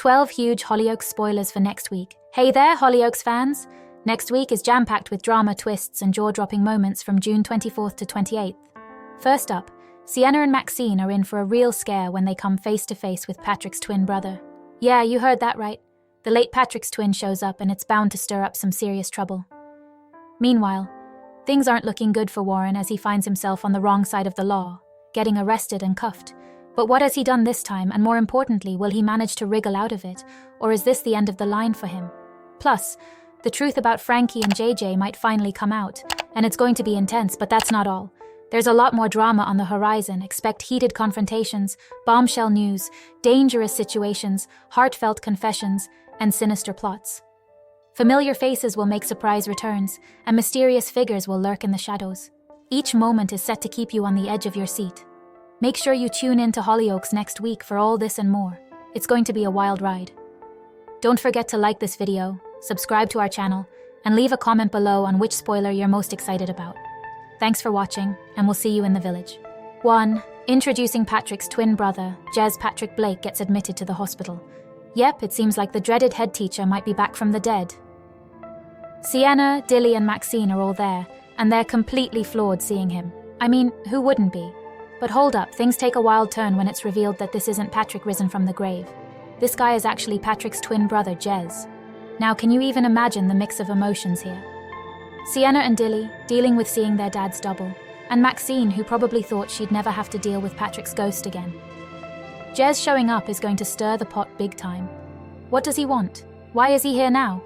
12 huge Hollyoaks spoilers for next week. Hey there, Hollyoaks fans! Next week is jam-packed with drama, twists, and jaw-dropping moments from June 24th to 28th. First up, Sienna and Maxine are in for a real scare when they come face-to-face with Patrick's twin brother. Yeah, you heard that right. The late Patrick's twin shows up and it's bound to stir up some serious trouble. Meanwhile, things aren't looking good for Warren as he finds himself on the wrong side of the law, getting arrested and cuffed. But what has he done this time, and more importantly, will he manage to wriggle out of it, or is this the end of the line for him? Plus, the truth about Frankie and JJ might finally come out, and it's going to be intense, but that's not all. There's a lot more drama on the horizon. Expect heated confrontations, bombshell news, dangerous situations, heartfelt confessions, and sinister plots. Familiar faces will make surprise returns, and mysterious figures will lurk in the shadows. Each moment is set to keep you on the edge of your seat. Make sure you tune in to Hollyoaks next week for all this and more. It's going to be a wild ride. Don't forget to like this video, subscribe to our channel, and leave a comment below on which spoiler you're most excited about. Thanks for watching, and we'll see you in the village. 1. Introducing Patrick's twin brother, Jez Patrick Blake gets admitted to the hospital. Yep, it seems like the dreaded head teacher might be back from the dead. Sienna, Dilly, and Maxine are all there, and they're completely floored seeing him. I mean, who wouldn't be? But hold up, things take a wild turn when it's revealed that this isn't Patrick risen from the grave. This guy is actually Patrick's twin brother, Jez. Now, can you even imagine the mix of emotions here? Sienna and Dilly, dealing with seeing their dads double, and Maxine, who probably thought she'd never have to deal with Patrick's ghost again. Jez showing up is going to stir the pot big time. What does he want? Why is he here now?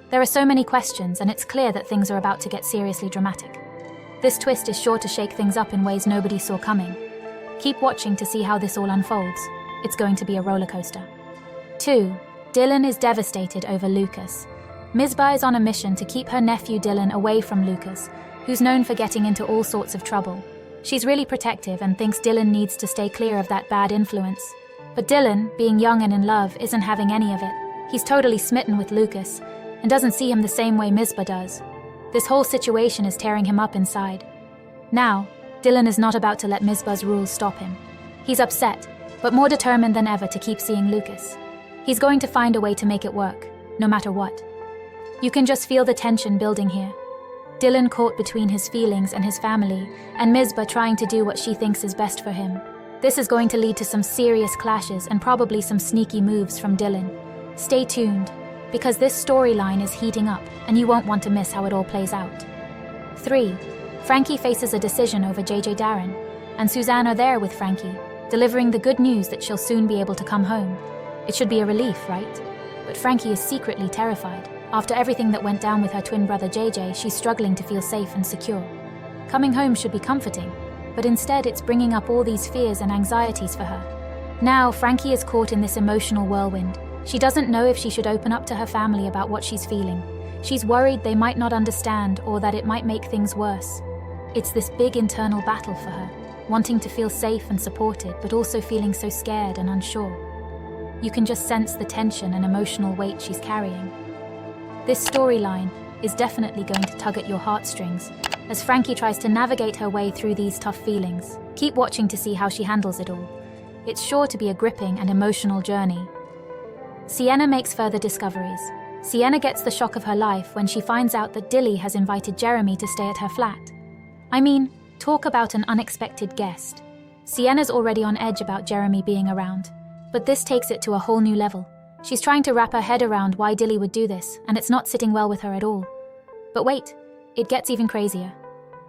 There are so many questions, and it's clear that things are about to get seriously dramatic. This twist is sure to shake things up in ways nobody saw coming. Keep watching to see how this all unfolds. It's going to be a roller coaster. 2. Dylan is devastated over Lucas. Misba is on a mission to keep her nephew Dylan away from Lucas, who's known for getting into all sorts of trouble. She's really protective and thinks Dylan needs to stay clear of that bad influence. But Dylan, being young and in love, isn't having any of it. He's totally smitten with Lucas, and doesn't see him the same way Misba does. This whole situation is tearing him up inside. Now, Dylan is not about to let Misba's rules stop him. He's upset, but more determined than ever to keep seeing Lucas. He's going to find a way to make it work, no matter what. You can just feel the tension building here. Dylan caught between his feelings and his family, and Misba trying to do what she thinks is best for him. This is going to lead to some serious clashes and probably some sneaky moves from Dylan. Stay tuned, because this storyline is heating up, and you won't want to miss how it all plays out. 3. Frankie faces a decision over JJ Darren, and Suzanne are there with Frankie, delivering the good news that she'll soon be able to come home. It should be a relief, right? But Frankie is secretly terrified. After everything that went down with her twin brother JJ, she's struggling to feel safe and secure. Coming home should be comforting, but instead it's bringing up all these fears and anxieties for her. Now, Frankie is caught in this emotional whirlwind. She doesn't know if she should open up to her family about what she's feeling. She's worried they might not understand or that it might make things worse. It's this big internal battle for her, wanting to feel safe and supported, but also feeling so scared and unsure. You can just sense the tension and emotional weight she's carrying. This storyline is definitely going to tug at your heartstrings as Frankie tries to navigate her way through these tough feelings. Keep watching to see how she handles it all. It's sure to be a gripping and emotional journey. Sienna makes further discoveries. Sienna gets the shock of her life when she finds out that Dilly has invited Jeremy to stay at her flat. I mean, talk about an unexpected guest. Sienna's already on edge about Jeremy being around, but this takes it to a whole new level. She's trying to wrap her head around why Dilly would do this, and it's not sitting well with her at all. But wait, it gets even crazier.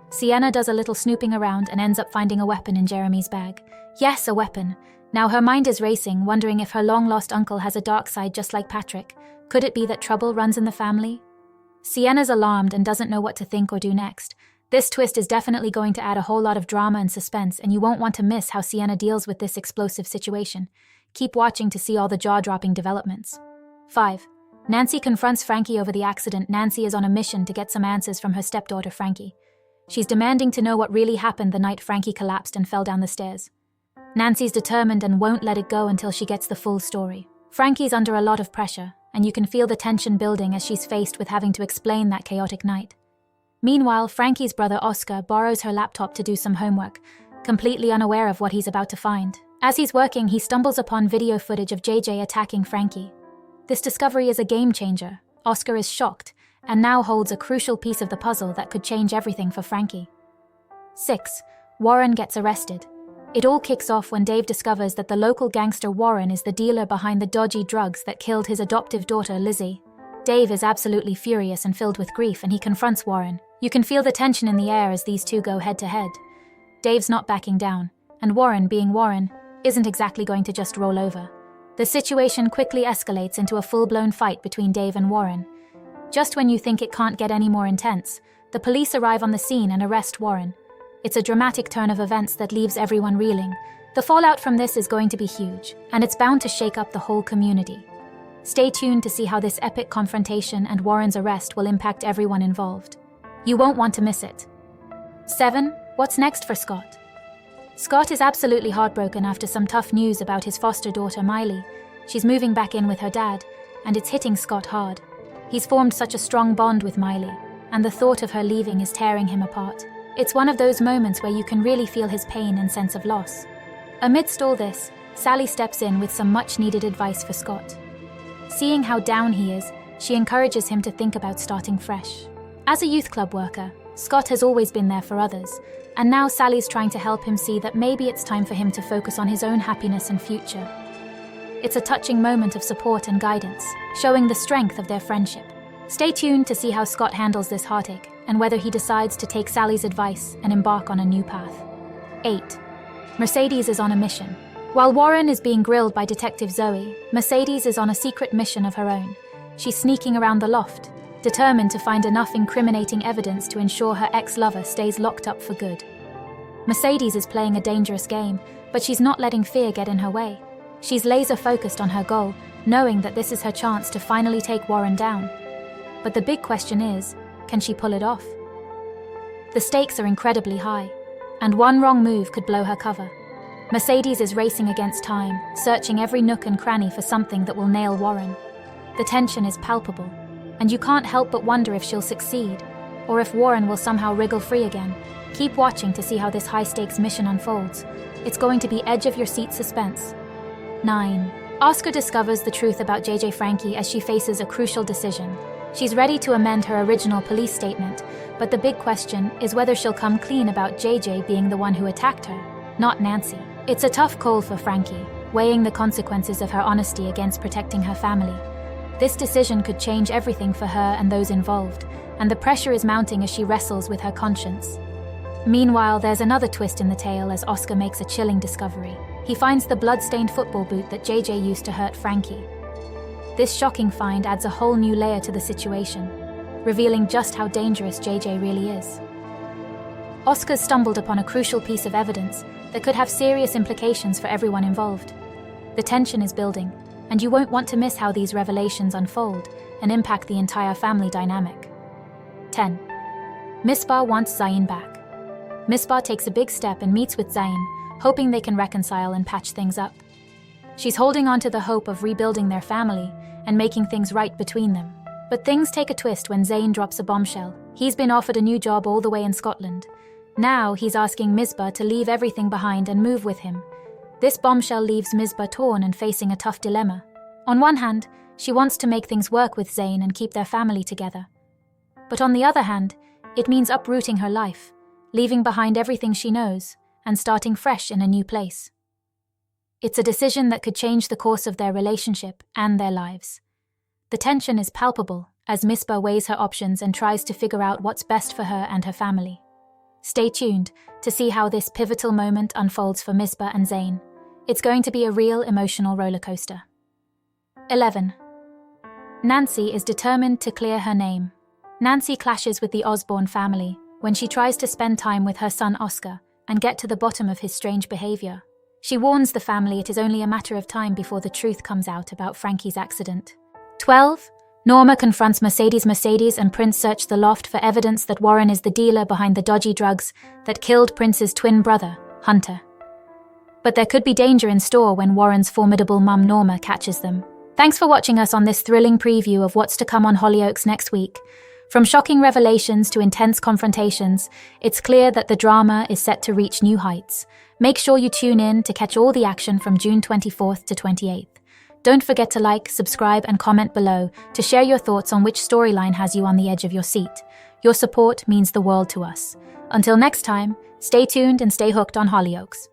Sienna does a little snooping around and ends up finding a weapon in Jeremy's bag. Yes, a weapon. Now her mind is racing, wondering if her long-lost uncle has a dark side just like Patrick. Could it be that trouble runs in the family? Sienna's alarmed and doesn't know what to think or do next. This twist is definitely going to add a whole lot of drama and suspense, and you won't want to miss how Sienna deals with this explosive situation. Keep watching to see all the jaw-dropping developments. 5. Nancy confronts Frankie over the accident. Nancy is on a mission to get some answers from her stepdaughter Frankie. She's demanding to know what really happened the night Frankie collapsed and fell down the stairs. Nancy's determined and won't let it go until she gets the full story. Frankie's under a lot of pressure, and you can feel the tension building as she's faced with having to explain that chaotic night. Meanwhile, Frankie's brother Oscar borrows her laptop to do some homework, completely unaware of what he's about to find. As he's working, he stumbles upon video footage of JJ attacking Frankie. This discovery is a game changer. Oscar is shocked, and now holds a crucial piece of the puzzle that could change everything for Frankie. 6. Warren gets arrested. It all kicks off when Dave discovers that the local gangster Warren is the dealer behind the dodgy drugs that killed his adoptive daughter Lizzie. Dave is absolutely furious and filled with grief, and he confronts Warren. You can feel the tension in the air as these two go head to head. Dave's not backing down, and Warren, being Warren, isn't exactly going to just roll over. The situation quickly escalates into a full-blown fight between Dave and Warren. Just when you think it can't get any more intense, the police arrive on the scene and arrest Warren. It's a dramatic turn of events that leaves everyone reeling. The fallout from this is going to be huge, and it's bound to shake up the whole community. Stay tuned to see how this epic confrontation and Warren's arrest will impact everyone involved. You won't want to miss it. 7. What's next for Scott? Scott is absolutely heartbroken after some tough news about his foster daughter Miley. She's moving back in with her dad, and it's hitting Scott hard. He's formed such a strong bond with Miley, and the thought of her leaving is tearing him apart. It's one of those moments where you can really feel his pain and sense of loss. Amidst all this, Sally steps in with some much-needed advice for Scott. Seeing how down he is, she encourages him to think about starting fresh. As a youth club worker, Scott has always been there for others, and now Sally's trying to help him see that maybe it's time for him to focus on his own happiness and future. It's a touching moment of support and guidance, showing the strength of their friendship. Stay tuned to see how Scott handles this heartache, and whether he decides to take Sally's advice and embark on a new path. 8. Mercedes is on a mission. While Warren is being grilled by Detective Zoe, Mercedes is on a secret mission of her own. She's sneaking around the loft, determined to find enough incriminating evidence to ensure her ex-lover stays locked up for good. Mercedes is playing a dangerous game, but she's not letting fear get in her way. She's laser-focused on her goal, knowing that this is her chance to finally take Warren down. But the big question is, can she pull it off? The stakes are incredibly high, and one wrong move could blow her cover. Mercedes is racing against time, searching every nook and cranny for something that will nail Warren. The tension is palpable, and you can't help but wonder if she'll succeed, or if Warren will somehow wriggle free again. Keep watching to see how this high-stakes mission unfolds. It's going to be edge-of-your-seat suspense. 9. Oscar discovers the truth about JJ Frankie as she faces a crucial decision. She's ready to amend her original police statement, but the big question is whether she'll come clean about JJ being the one who attacked her, not Nancy. It's a tough call for Frankie, weighing the consequences of her honesty against protecting her family. This decision could change everything for her and those involved, and the pressure is mounting as she wrestles with her conscience. Meanwhile, there's another twist in the tale as Oscar makes a chilling discovery. He finds the blood-stained football boot that JJ used to hurt Frankie. This shocking find adds a whole new layer to the situation, revealing just how dangerous JJ really is. Oscar's stumbled upon a crucial piece of evidence that could have serious implications for everyone involved. The tension is building, and you won't want to miss how these revelations unfold and impact the entire family dynamic. 10. Misba wants Zayn back. Misba takes a big step and meets with Zayn, hoping they can reconcile and patch things up. She's holding on to the hope of rebuilding their family and making things right between them. But things take a twist when Zayn drops a bombshell. He's been offered a new job all the way in Scotland. Now he's asking Misba to leave everything behind and move with him. This bombshell leaves Misba torn and facing a tough dilemma. On one hand, she wants to make things work with Zayn and keep their family together. But on the other hand, it means uprooting her life, leaving behind everything she knows, and starting fresh in a new place. It's a decision that could change the course of their relationship and their lives. The tension is palpable as Misba weighs her options and tries to figure out what's best for her and her family. Stay tuned to see how this pivotal moment unfolds for Misba and Zayn. It's going to be a real emotional rollercoaster. 11. Nancy is determined to clear her name. Nancy clashes with the Osborne family when she tries to spend time with her son Oscar and get to the bottom of his strange behavior. She warns the family it is only a matter of time before the truth comes out about Frankie's accident. 12. Norma confronts Mercedes. Mercedes and Prince search the loft for evidence that Warren is the dealer behind the dodgy drugs that killed Prince's twin brother, Hunter. But there could be danger in store when Warren's formidable mum Norma catches them. Thanks for watching us on this thrilling preview of what's to come on Hollyoaks next week. From shocking revelations to intense confrontations, it's clear that the drama is set to reach new heights. Make sure you tune in to catch all the action from June 24th to 28th. Don't forget to like, subscribe, and comment below to share your thoughts on which storyline has you on the edge of your seat. Your support means the world to us. Until next time, stay tuned and stay hooked on Hollyoaks.